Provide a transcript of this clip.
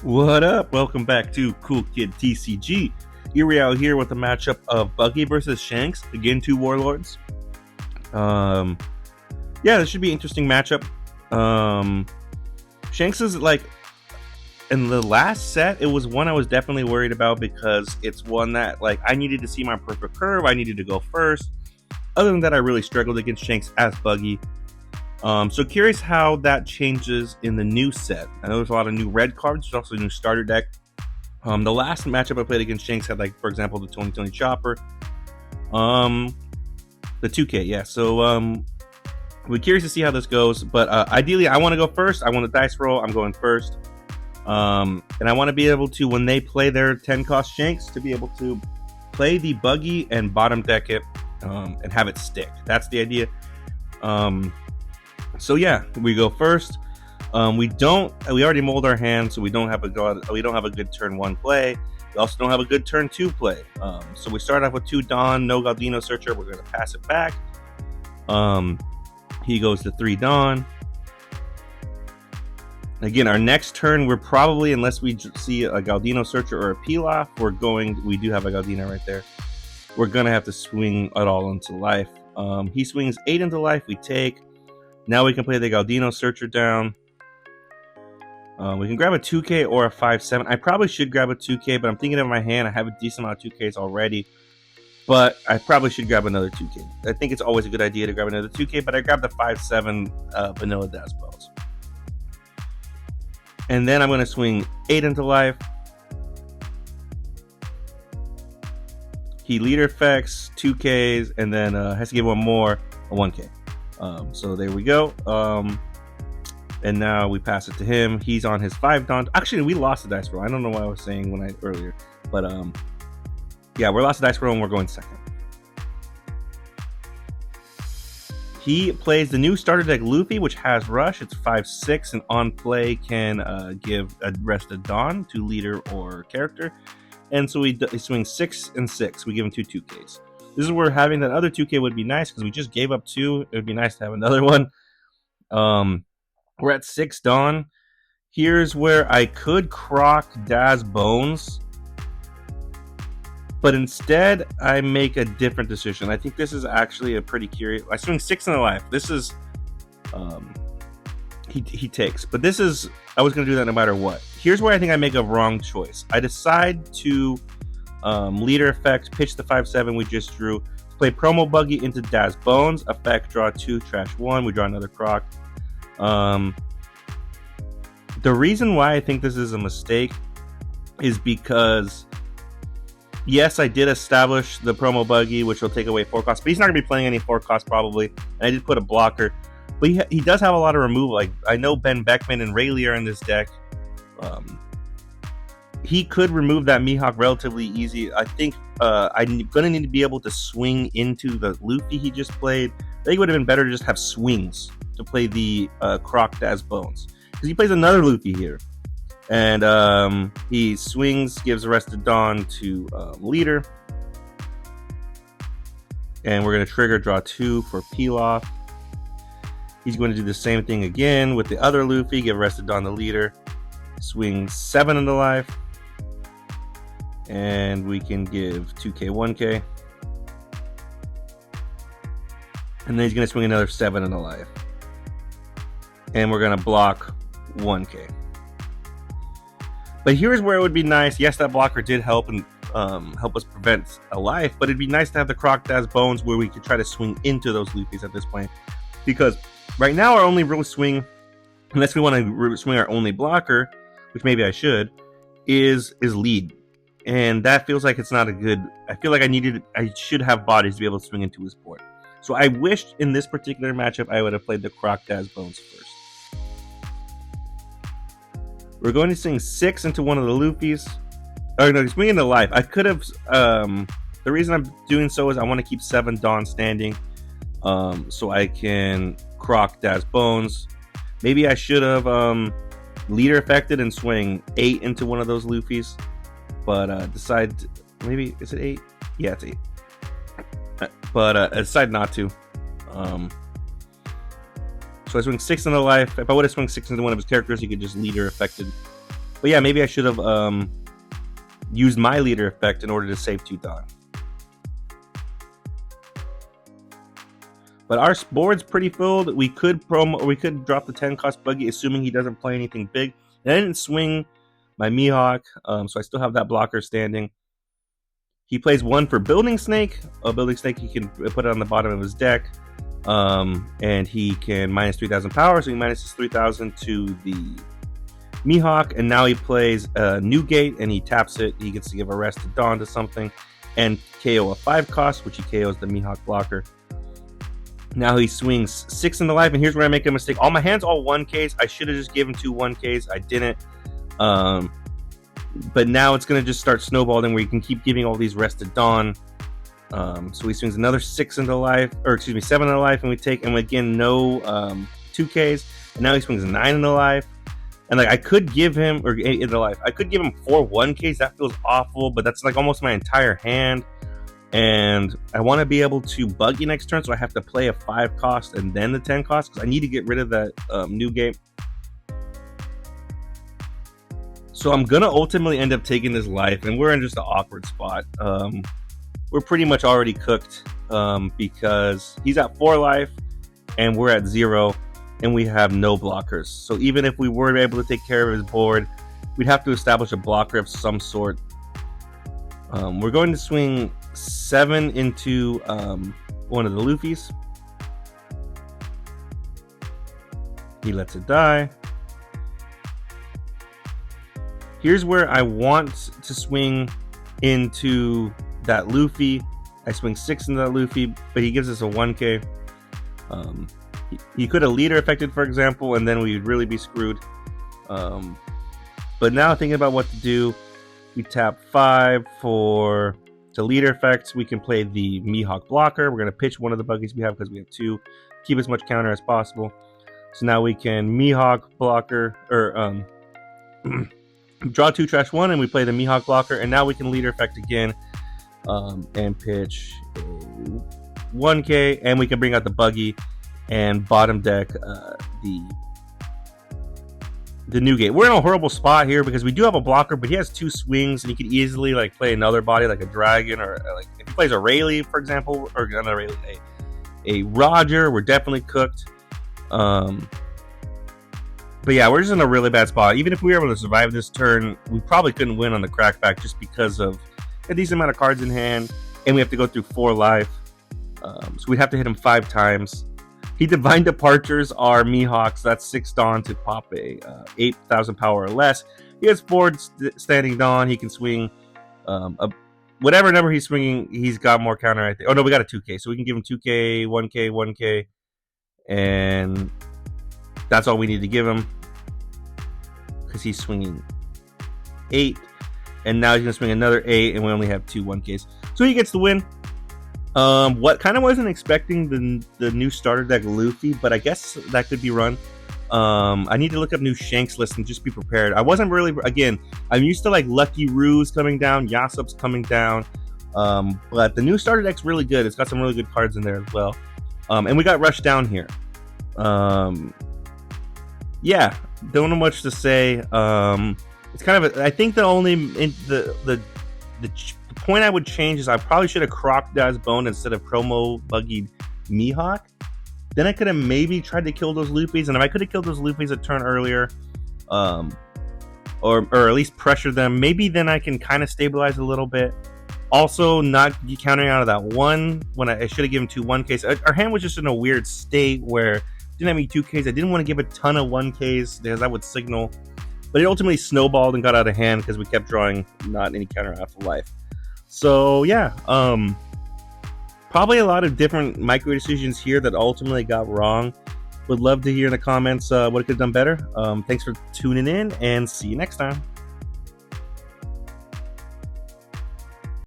What up? Welcome back to Cool Kid TCG. Here we are here with the matchup of Buggy versus Shanks. Again, two warlords. Yeah, this should be an interesting matchup. Shanks is like in the last set, it was one I was definitely worried about because it's one that like I needed to see my perfect curve. I needed to go first. Other than that, I really struggled against Shanks as Buggy. So curious how that changes in the new set. I know there's a lot of new red cards. There's also a new starter deck. The last matchup I played against Shanks had, like, for example, the 2020 Chopper. The 2K, yeah. So we're curious to see how this goes. But ideally, I want to go first. I want a dice roll. I'm going first. And I want to be able to, when they play their 10-cost Shanks, to be able to play the Buggy and bottom deck it and have it stick. That's the idea. So yeah, we go first. We already mold our hand, so we don't have a good turn one play. We also don't have a good turn two play. So we start off with 2 Dawn, no Galdino Searcher. We're gonna pass it back. He goes to 3 Dawn. Again, our next turn, we're probably, unless we see a Galdino Searcher or a Pilaf, we do have a Galdino right there. We're gonna have to swing it all into life. He swings 8 into life, we take. Now we can play the Galdino Searcher down. We can grab a 2K or a 5/7. I probably should grab a 2K, but I'm thinking of my hand. I have a decent amount of 2Ks already. But I probably should grab another 2K. I think it's always a good idea to grab another 2K, but I grabbed the 5/7 Vanilla Dazzballs. And then I'm going to swing 8 into life. He leader effects, 2Ks, and then has to give one more, a 1K. So there we go. And now we pass it to him. He's on his 5 Dawn. Actually, we lost the dice roll. I don't know what I was saying earlier. But yeah, we lost the dice roll and we're going second. He plays the new starter deck Luffy, which has Rush. It's 5/6 and on play can give a rest of Dawn to leader or character. And so he swings 6 and 6. We give him 2 2Ks. This is where having that other 2K would be nice because we just gave up 2. It would be nice to have another one. We're at 6 Dawn. Here's where I could croc Daz Bones. But instead, I make a different decision. I think this is actually a pretty curious... I swing 6 in the life. This is... He takes. But this is... I was going to do that no matter what. Here's where I think I make a wrong choice. I decide to... leader effect, pitch the 5/7 we just drew. Play promo Buggy into Daz Bones. Effect, draw 2, trash 1. We draw another croc. The reason why I think this is a mistake is because, yes, I did establish the promo Buggy, which will take away 4 costs, but he's not going to be playing any 4 costs probably. And I did put a blocker, but he does have a lot of removal. Like, I know Ben Beckman and Rayleigh are in this deck. He could remove that Mihawk relatively easy. I think I'm going to need to be able to swing into the Luffy he just played. I think it would have been better to just have swings to play the Croc Daz Bones. Because he plays another Luffy here. And he swings, gives Arrested Dawn to leader. And we're going to trigger draw 2 for Pilaf. He's going to do the same thing again with the other Luffy, give Arrested Dawn the leader. Swing 7 into life. And we can give 2K, 1K. And then he's going to swing another 7 into life. And we're going to block 1K. But here's where it would be nice. Yes, that blocker did help and help us prevent a life. But it'd be nice to have the Croc Daz Bones where we could try to swing into those Luffys at this point. Because right now our only real swing, unless we want to swing our only blocker, which maybe I should, is lead. And that feels like it's not a good... I feel like I should have bodies to be able to swing into his board. So I wished in this particular matchup I would have played the Croc Daz Bones first. We're going to swing 6 into one of the Luffys. Oh no, swing into life. I could have... the reason I'm doing so is I want to keep 7 Dawn standing. So I can Croc Daz Bones. Maybe I should have leader effected and swing 8 into one of those Luffys. But decide, maybe, is it 8? Yeah, it's 8. But I decided not to. So I swing 6 into life. If I would have swung 6 into one of his characters, he could just leader affected. But yeah, maybe I should have used my leader effect in order to save 2 Dawn. But our board's pretty filled. We could drop the 10 cost Buggy, assuming he doesn't play anything big. And I didn't swing my Mihawk, so I still have that blocker standing. He plays 1 for Building Snake. A Building Snake he can put it on the bottom of his deck. And he can minus 3,000 power, so he minuses 3,000 to the Mihawk. And now he plays Newgate, and he taps it. He gets to give a rest to Dawn to something, and KO a 5 cost, which he KOs the Mihawk blocker. Now he swings 6 into life, and here's where I make a mistake. All my hands all 1Ks. I should have just given 2 1Ks. I didn't. But now it's going to just start snowballing where you can keep giving all these rest to Dawn. So he swings another 6 into life, or excuse me, 7 into life, and we take, and again, no 2Ks. And now he swings 9 into life. And like I could give him, or 8 into life, I could give him 4 1Ks. That feels awful, but that's like almost my entire hand. And I want to be able to Buggy next turn, so I have to play a 5 cost and then the 10 cost, because I need to get rid of that Newgate. So I'm going to ultimately end up taking this life, and we're in just an awkward spot. We're pretty much already cooked because he's at 4 life, and we're at 0, and we have no blockers. So even if we were able to take care of his board, we'd have to establish a blocker of some sort. We're going to swing 7 into one of the Luffy's. He lets it die. Here's where I want to swing into that Luffy. I swing 6 into that Luffy, but he gives us a 1K. He could have leader affected, for example, and then we'd really be screwed. But now thinking about what to do, we tap 5 to leader effects. We can play the Mihawk blocker. We're going to pitch one of the Buggies we have because we have 2. Keep as much counter as possible. So now we can Mihawk blocker, or draw 2, trash 1, and we play the Mihawk blocker. And now we can leader effect again and pitch a 1K. And we can bring out the Buggy and bottom deck the Newgate. We're in a horrible spot here because we do have a blocker, but he has 2 swings, and he could easily like play another body like a dragon, or like if he plays a Rayleigh, for example, or not a Rayleigh, a Roger. We're definitely cooked. But yeah, we're just in a really bad spot. Even if we were able to survive this turn, we probably couldn't win on the crackback just because of a decent amount of cards in hand, and we have to go through 4 life. So we'd have to hit him 5 times. He Divine Departures are Mihawks. That's 6 Dawn to pop a 8,000 power or less. He has 4 standing Dawn. He can swing whatever number he's swinging. He's got more counter, I think. Oh no, we got a 2K, so we can give him 2K, 1K, 1K, and that's all we need to give him because he's swinging 8, and now he's gonna swing another 8, and we only have 2 1Ks, so he gets the win. What kind of wasn't expecting the new starter deck Luffy, but I guess that could be run. I need to look up new Shanks list and just be prepared. I wasn't really, again, I'm used to like Lucky Ruse coming down, Yasop's coming down, but the new starter deck's really good. It's got some really good cards in there as well. And we got rushed down here. Yeah, don't know much to say. It's kind of I think the only the point I would change is I probably should have Crocodile's Bone instead of Chromo Buggy Mihawk. Then I could have maybe tried to kill those Luffy's, and if I could have killed those Luffy's a turn earlier, or at least pressure them, maybe then I can kind of stabilize a little bit. Also, not countering out of that 1 when I should have given 2 1Ks. Our hand was just in a weird state where it didn't have any 2Ks. I didn't want to give a ton of 1Ks because that would signal, but it ultimately snowballed and got out of hand because we kept drawing not any counter after life. So yeah, probably a lot of different micro decisions here that ultimately got wrong. Would love to hear in the comments what it could have done better. Thanks for tuning in, and see you next time.